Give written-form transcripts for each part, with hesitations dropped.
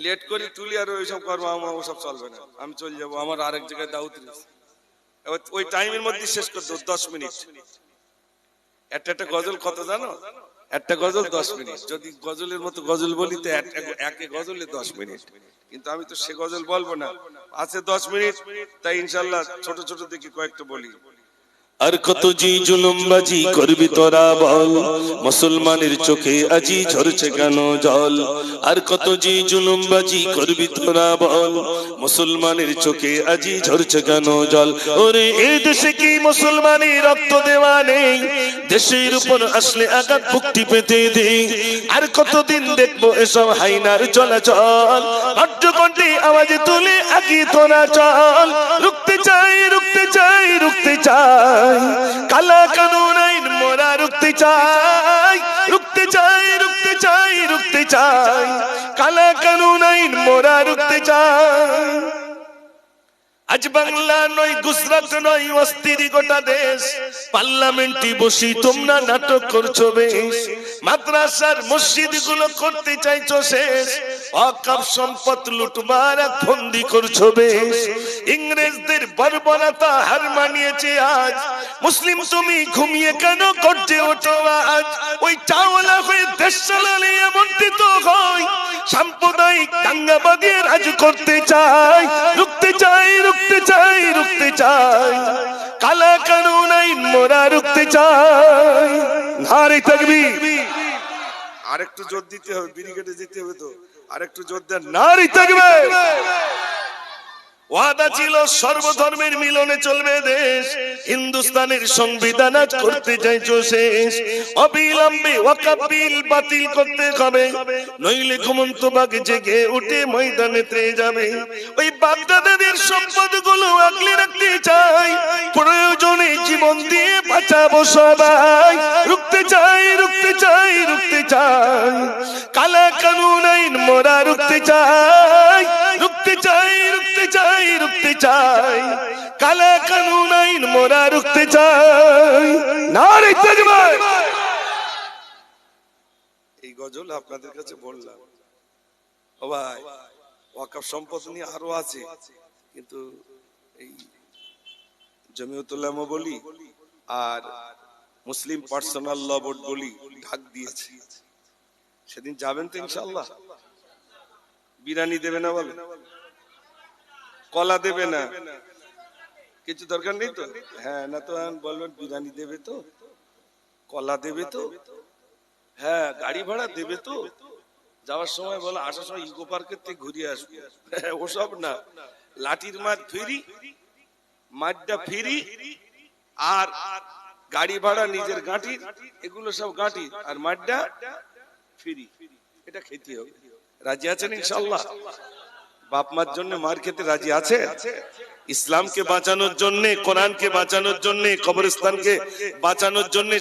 Late করে তুলি আর ওইসব করবো, আমার ওসব চলবে না। আমি চলে যাবো, আমার আরেক জায়গায় দাওয়াত রয়েছে। ওই টাইমের মধ্যে শেষ করতে 10 মিনিট। একটা গজল কত জানো? একটা গজল 10 মিনিট। যদি গজলের মতো গজল বলি তো একে গজলে 10 মিনিট, কিন্তু আমি তো সে গজল বলবো না, আছে 10 মিনিট। তাই ইনশাআল্লাহ ছোট ছোট দেখি কয়েকটা বলি। আর কত জি জুলুমবাজি করবি তোরা বল, মুসলমানের চোখে আজি ঝরছে কেন জল। আর কত জি জুলুমবাজি করবি তোরা বল, মুসলমানের চোখে আজি ঝরছে কেন জল। ওরে এই দেশে কি মুসলমানি রক্ত দেওয়া নেই? দেশের উপর আসলে আঘাত মুক্তি পেতে দেই। আর কতদিন দেখবো এসব হাইনার চলাচল? ভদ্রকণ্ঠে আওয়াজ তুলে আগি তোরা চল। রুখতে চাই, রুখতে চাই, রুখতে চাই কালা কানুন আইন মোরা রুখতে চাই। রুখতে চাই, রুখতে চাই, রুখতে চাই কালা কানুন আইন মোরা রুখতে চাই। আজ বাংলা নয়, গুজরাট নয়, অস্থির গোটা দেশ। পার্লামেন্টে বসি তোমরা নাটক করছো বেশ। মাদ্রাসার মসজিদ গুলো করতে চাইছো শেষ। ওয়াকফ সম্পদ লুটবার ফন্দি করছো বেশ। ইংরেজদের বর্বরতা হার মানিয়েছে আজ। মুসলিম তুমি ঘুমিয়ে কেন গর্জে ওঠো আজ? ওই চাওলা হয়ে দেশ চালালে এমনটি তো হয়। সাম্প্রদায়িক দাঙ্গা বাঁধিয়ে রাজ করতে চাই। রুখতে চাই, রুখতে চাই, রুখতে চাই কালা কানুন আইন মোরা রুখতে চাই। নারে তাকবীর। আরেকটু জোর দিতে হবে, ব্রিগেডে যেতে হবে তো আরেকটু জোর দেন। নারে তাকবীর। ওয়াদা ছিল সর্বধর্মের মিলনে চলবে দেশ। হিন্দুস্তানের সংবিধান আজ করতে চাইছো শেষ। অবিলম্বে ওয়াকফ বিল বাতিল করতে হবে, নইলে ঘুমন্ত বাঘ জেগে উঠে ময়দানেতে যাবে। ওই বাগদাদের সম্পদগুলো আগলে রাখতে চাই। প্রয়োজনে জীবন দিয়ে বাঁচাবো সবাই। রুখতে চাই, রুখতে চাই, রুখতে চাই কালা কানুন আইন মোরা রুখতে চাই। রুখতে চাই, রুখতে চাই, রুখতে চাই কালা কানুন আইন মোরা রুখতে চাই। নারে তাকবীর। এই গজল আপনাদের কাছে বললাম। ও ভাই, ওয়াকফ সম্পদ নিয়ে আরো আছে, কিন্তু এই জমিয়তুল উলামা বলি আর মুসলিম পার্সোনাল ল বোর্ড বলি ঢাক দিয়েছে। সেদিন যাবেন তো ইনশাআল্লাহ? বিরিয়ানি দেবে না? বলে কলা দেবে না? কিছু দরকার নেই তো? হ্যাঁ, না তো বলবেন বিরিয়ানি দেবে তো, কলা দেবে তো, হ্যাঁ গাড়ি ভাড়া দেবে তো। যাওয়ার সময় বলো আসার সময় ইকো পার্কের থেকে ঘুরিয়ে আসবে। ওসব না, লাঠির মার ফ্রি, মাঠটা ফ্রি, আর গাড়ি ভাড়া নিজের গাঁটির, এগুলো সব গাঁটির, আর মাঠটা ফ্রি। এটা খেতে হবে। রাজি আছেন ইনশাআল্লাহ? বাপ মার জন্য মার খেতে রাজি আছে? ইসলামকে বাঁচানোর জন্য, কোরআনকে বাঁচানোর জন্য, কবরস্থানকে বাঁচানোর জন্য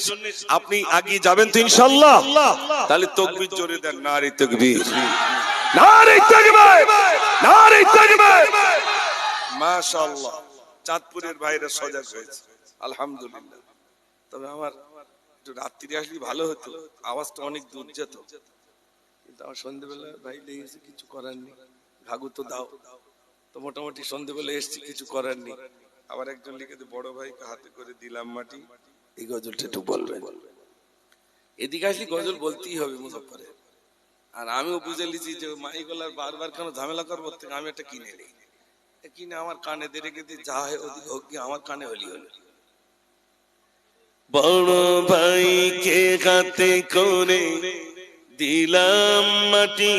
আপনি আগিয়ে যাবেন তো ইনশাআল্লাহ? তাহলে তাকবীর জোরে দেন। নারে তাকবীর, নারে তাকবীর, নারে তাকবীর। মাশাআল্লাহ, চাঁদপুরের ভাইরা সজাগ হয়েছে আলহামদুলিল্লাহ। তবে আমার একটু রাত্রি আসলে ভালো হতো, আওয়াজটা অনেক দূর যেত, কিন্তু আমার সন্ধ্যেবেলা ভাই লেগেছে, কিছু করার নেই। ঘাগু তো দাও, তো মোটামুটি সন্ধ্যেবেলা এসছি, কিছু করার নেই। আবার একজন লিখেছে বড় ভাইকে হাতে করে দিলাম মাটি। এই গজলটা একটু বলবেন। এদিকে আসলে গজল বলতেই হবে মুজফ্ফরে। আর আমিও বুঝে লিছি যে মাইগলার বারবার কেন ঝামেলা করবো, থেকে আমি একটা কিনে নিই। কিনে আমার কানে দিয়ে রেখে দিই, যা হয় ওদিকে হোক, আমার কানে হলি হলো। বড় ভাইকে হাতে করে দিলাম মাটি,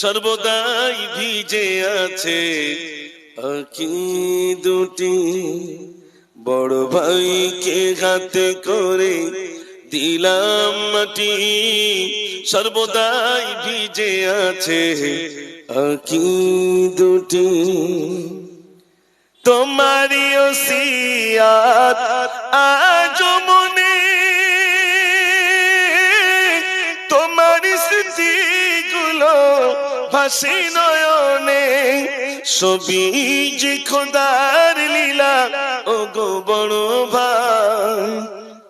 সর্বদাই ভিজে আছে আঁখি দুটি। বড় ভাইকে হাতে করে দিলাম মাটি, সর্বদাই ভিজে আছে আঁখি দুটি। তোমারি ওসিয়াত আজ মনে, তোমারি স্মৃতিগুলো ভাসে নয়নে। সবই যে খোদার লীলা ও গো বড় ভাই,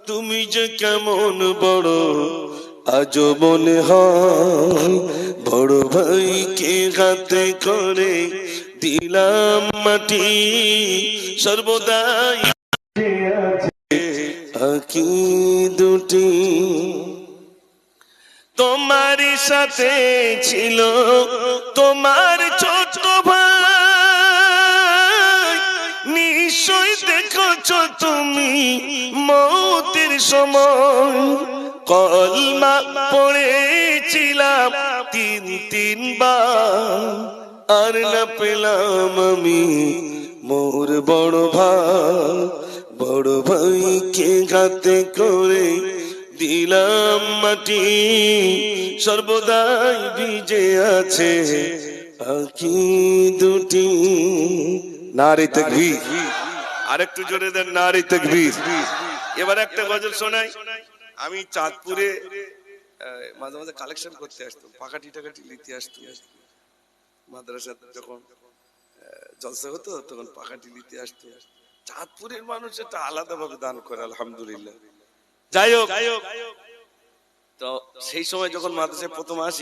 তুমি যে কেমন বড় আজ মনে হয়। বড় ভাইকে হাতে করে দিলাম মাটি, সর্বদাই আঁকি দুটি। তোমার সাথে ছিল তোমার ছোট ভাই, নিশ্চয় দেখেছ তুমি মৌতের সময়। কলমা পড়েছিলাম 3-3 বার, আর না পেলাম আমি মোর বড় ভাই। বড় ভাইকে হাতে করে দিলাম মাটি, সর্বদাই ভিজে আছে আঁকি দুটি। নারী তাকবীর, আরেকটু জোরে দেন নারী তাকবীর। এবার একটা গজল শোনাই। আমি চাঁদপুরে মাঝে মাঝে কালেকশন করতে আসতাম, পাকাটি টাকাটি লিখতে আসতাম। মাদ্রাসা যখন জলসা হতো তখন পাকাটি লিখতে আসতো। চাঁদপুরের মানুষ একটা আলাদা ভাবে দান করে, আলহামদুলিল্লাহ। যাই হোক, তো সেই সময় যখন মাদ্রাসায় প্রথম আসি